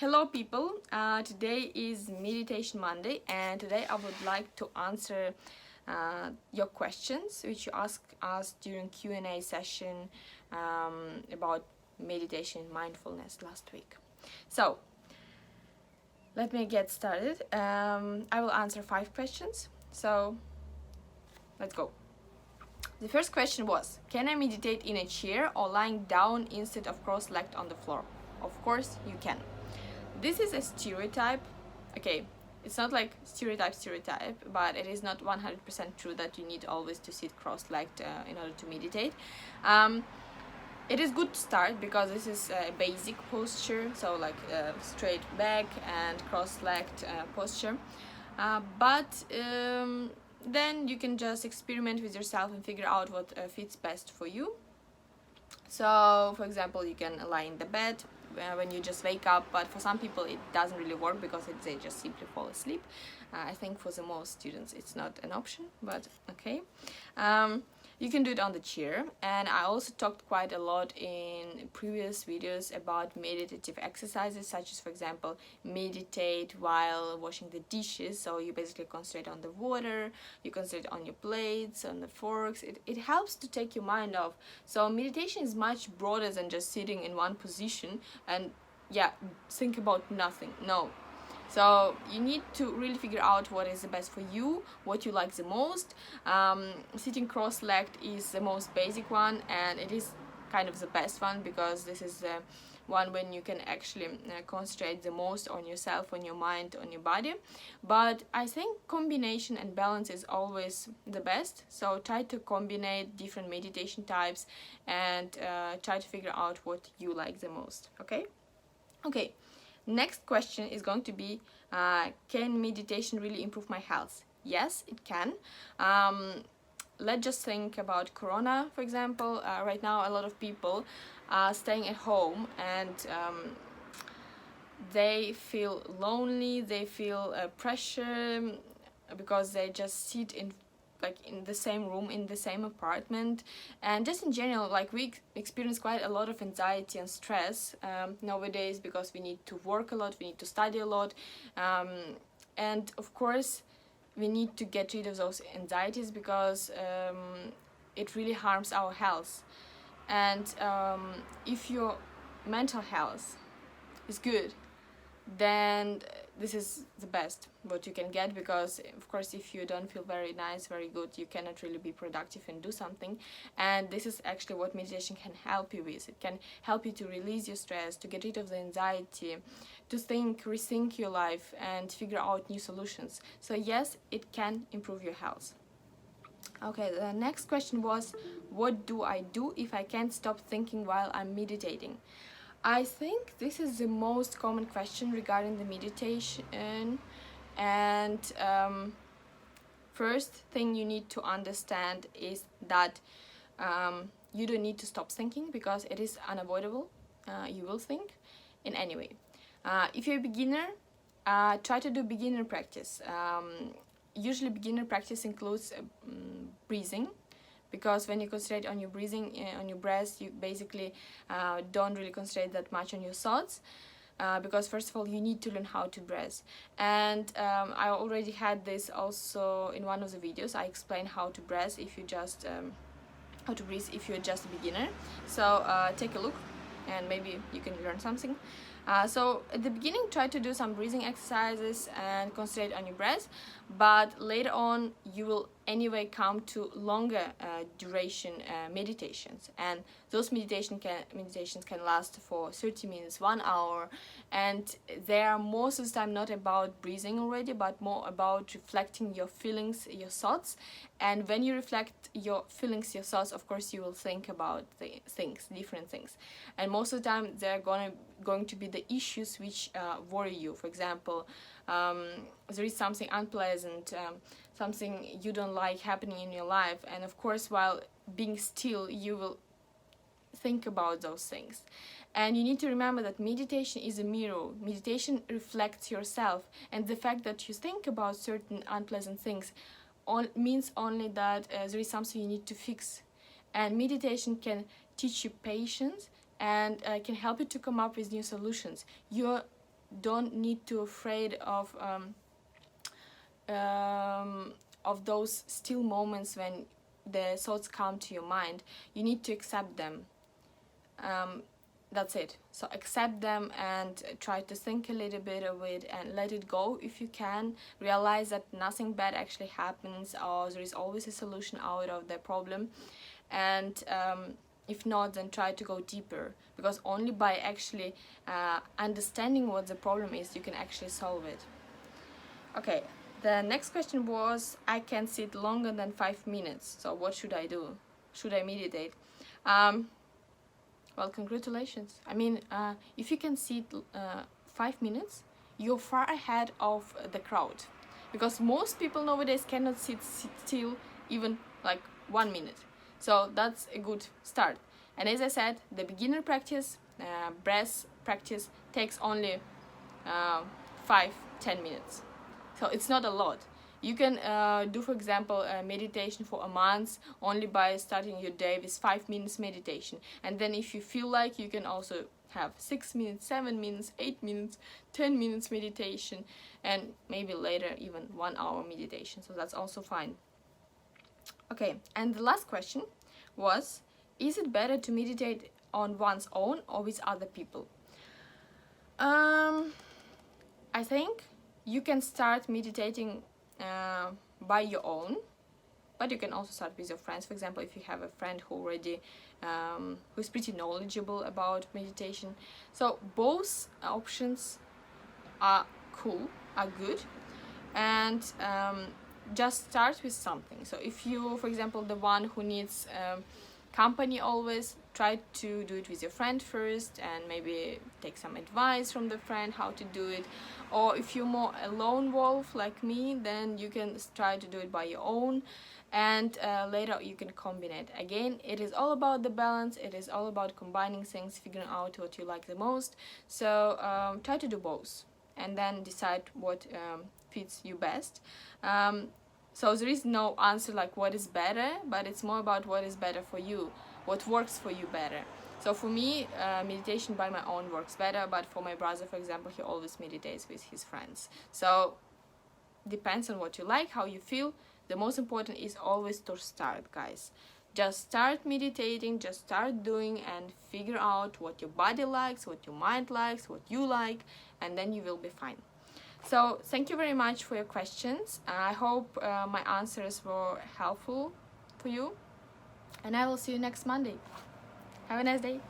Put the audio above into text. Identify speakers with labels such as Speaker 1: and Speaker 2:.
Speaker 1: Hello people, today is Meditation Monday and today I would like to answer your questions which you asked us during Q&A session about meditation and mindfulness last week. So, let me get started. I will answer 5 questions, so let's go. The first question was, can I meditate in a chair or lying down instead of cross-legged on the floor? Of course you can. This is a stereotype. Okay, it's not like stereotype, but it is not 100% true that you need always to sit cross-legged in order to meditate. It is good to start because this is a basic posture, so like straight back and cross-legged posture. But then you can just experiment with yourself and figure out what fits best for you. So, for example, you can lie in the bed when you just wake up, but for some people it doesn't really work because they just simply fall asleep. I think for the most students it's not an option, but okay. You can do it on the chair, and I also talked quite a lot in previous videos about meditative exercises, such as, for example, meditate while washing the dishes. So you basically concentrate on the water, you concentrate on your plates, on the forks. It helps to take your mind off. So meditation is much broader than just sitting in one position and think about nothing. No. So you need to really figure out what is the best for you, what you like the most. Sitting cross-legged is the most basic one, and it is kind of the best one because this is the one when you can actually concentrate the most on yourself, on your mind, on your body. But I think combination and balance is always the best. So try to combine different meditation types and try to figure out what you like the most. Okay. Next question is going to be, can meditation really improve my health? Yes, it can. Let's just think about Corona, for example. Right now, a lot of people are staying at home and they feel lonely, they feel pressure because they just sit in the same room, in the same apartment, and just in general, we experience quite a lot of anxiety and stress nowadays because we need to work a lot, we need to study a lot, and of course we need to get rid of those anxieties because it really harms our health. And if your mental health is good, then this is the best what you can get, because of course if you don't feel very nice, very good, you cannot really be productive and do something. And this is actually what meditation can help you with. It can help you to release your stress, to get rid of the anxiety, to rethink your life and figure out new solutions. So yes, it can improve your health. Okay, the next question was, what do I do if I can't stop thinking while I'm meditating? I think this is the most common question regarding the meditation, and first thing you need to understand is that you don't need to stop thinking because it is unavoidable. You will think in any way. If you're a beginner, try to do beginner practice. Usually beginner practice includes breathing, because when you concentrate on your breathing, on your breath, you basically don't really concentrate that much on your thoughts, because first of all you need to learn how to breathe. And I already had this also in one of the videos. I explained how to breathe if you just how to breathe if you're just a beginner. So take a look and maybe you can learn something. So at the beginning, try to do some breathing exercises and concentrate on your breath, but later on you will anyway come to longer duration meditations, and those meditations can last for 30 minutes, 1 hour, and they are most of the time not about breathing already, but more about reflecting your feelings, your thoughts. And when you reflect your feelings, your thoughts, of course you will think about the different things, and most of the time they're going to be the issues which worry you. For example, there is something unpleasant, something you don't like happening in your life, and of course while being still you will think about those things. And you need to remember that meditation is a mirror. Meditation reflects yourself, and the fact that you think about certain unpleasant things means only that there is something you need to fix. And meditation can teach you patience and can help you to come up with new solutions. You're don't need to afraid of those still moments when the thoughts come to your mind. You need to accept them. That's it. So accept them and try to think a little bit of it and let it go if you can. Realize that nothing bad actually happens, or there is always a solution out of the problem. And if not, then try to go deeper, because only by actually understanding what the problem is, you can actually solve it. Okay, the next question was, I can't sit longer than 5 minutes, so what should I do? Should I meditate? Well, congratulations. I mean, if you can sit 5 minutes, you're far ahead of the crowd, because most people nowadays cannot sit still even like 1 minute. So that's a good start. And as I said, the beginner practice, breath practice, takes only 5-10 minutes. So it's not a lot. You can do, for example, a meditation for a month only by starting your day with 5 minutes meditation. And then if you feel like, you can also have 6 minutes, 7 minutes, 8 minutes, 10 minutes meditation, and maybe later even 1 hour meditation. So that's also fine. Okay, and the last question was, is it better to meditate on one's own or with other people? I think you can start meditating by your own, but you can also start with your friends. For example, if you have a friend who already who's pretty knowledgeable about meditation. So both options are cool, are good, and just start with something. So if you, for example, the one who needs company always, try to do it with your friend first and maybe take some advice from the friend how to do it. Or if you're more a lone wolf like me, then you can try to do it by your own, and later you can combine it. Again, it is all about the balance, it is all about combining things, figuring out what you like the most. So try to do both and then decide what fits you best. So there is no answer like what is better, but it's more about what is better for you, what works for you better. So for me, meditation by my own works better, but for my brother, for example, he always meditates with his friends. So depends on what you like, how you feel. The most important is always to start, guys. Just start meditating, just start doing, and figure out what your body likes, what your mind likes, what you like, and then you will be fine. So thank you very much for your questions. I hope my answers were helpful for you, and I will see you next Monday. Have a nice day.